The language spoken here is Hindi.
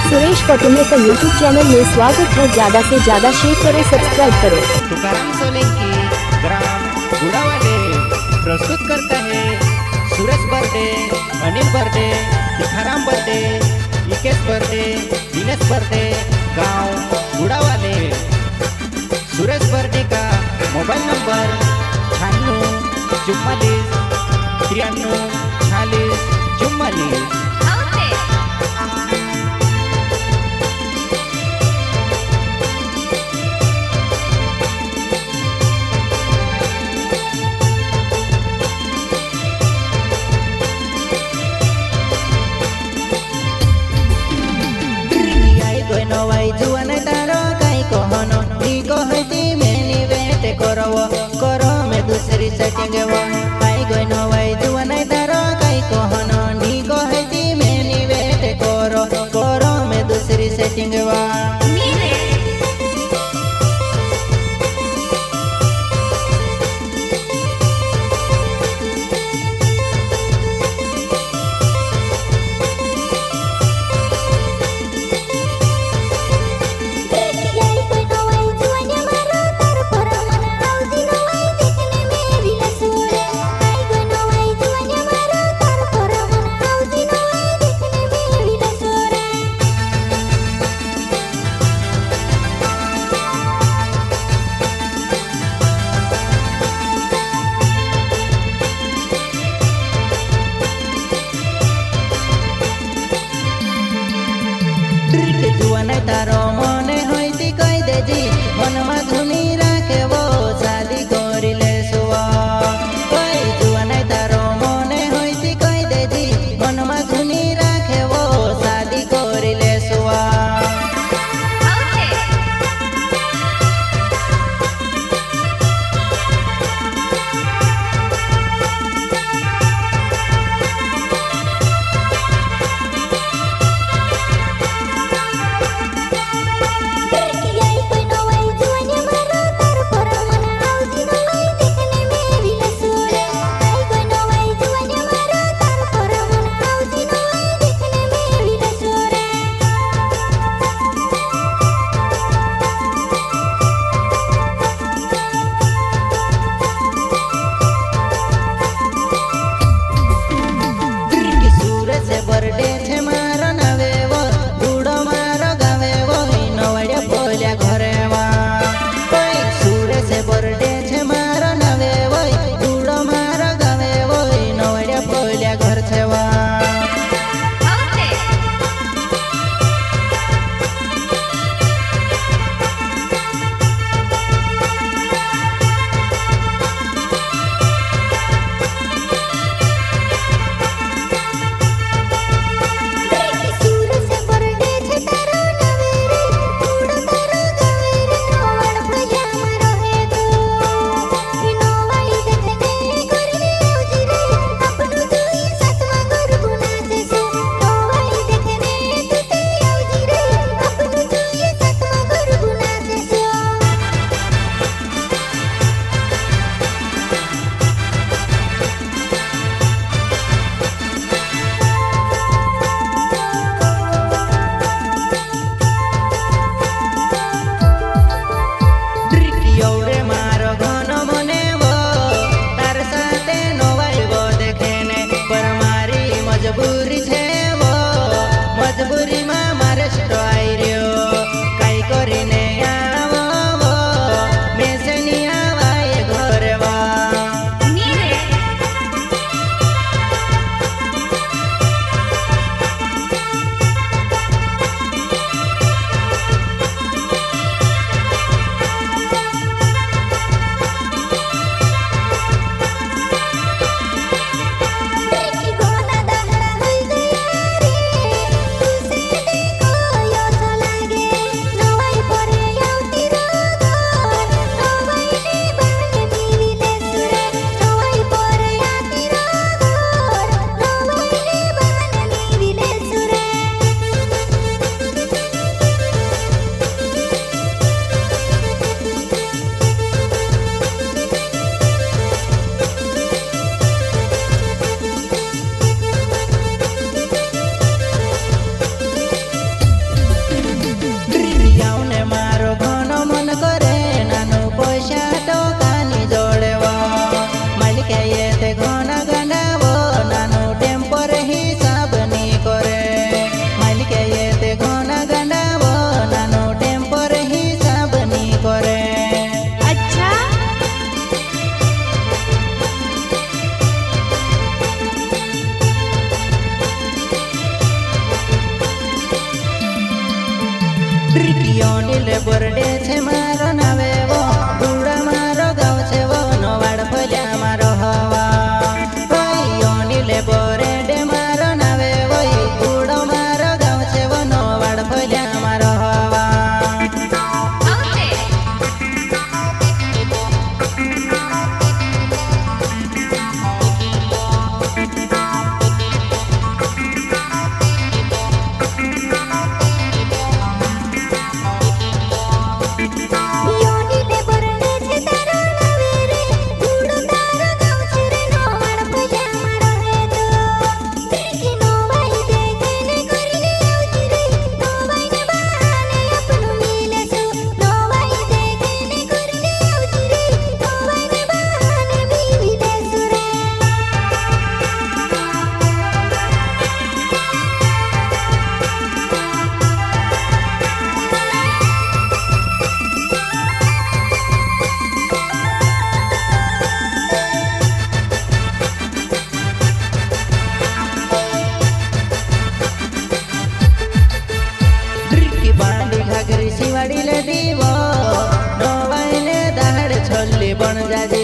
सुरेश पटुमे का यूट्यूब चैनल में स्वागत है। ज्यादा से ज्यादा शेयर करो, सब्सक्राइब करो। तुकाराम सोलंकी ग्राम गुड़ावाले प्रस्तुत करता है सुरेश बर्डे, अनिल बर्डे, भिखाराम बर्डे, इकेश बर्डे, दिनेश बर्डे, गांव गुड़ावाले। सुरेश बर्डे का मोबाइल नंबर 9644934644। दूसरी सेटिंग आई गई नवाई जुआन तारो कई कहनो नी कहती मैंने वेट करो में दूसरी सेटिंग जुआन तारो मने होती कई देजी मन में धुनी राखे वो शादी करी ले सुआ। कई जुआन तारो मने होती कई देजी मन में धुनी राखे वो शादी करी ले सुआ। ડ્રિકિયોની લે બરડે છે મારો નાવે વો ગુડા મારો ગાવ છે વો નો વાડ ફલ્યા મારો હવા ભાઈઓની લે બરડે મારો નાવે વો ગુડો મારો ગાવ છે વો નો વાડ ફલ્યા મારો હવા શિવાડી લે દીવો નવાઈને દાડ છલ્લી પણ જાજે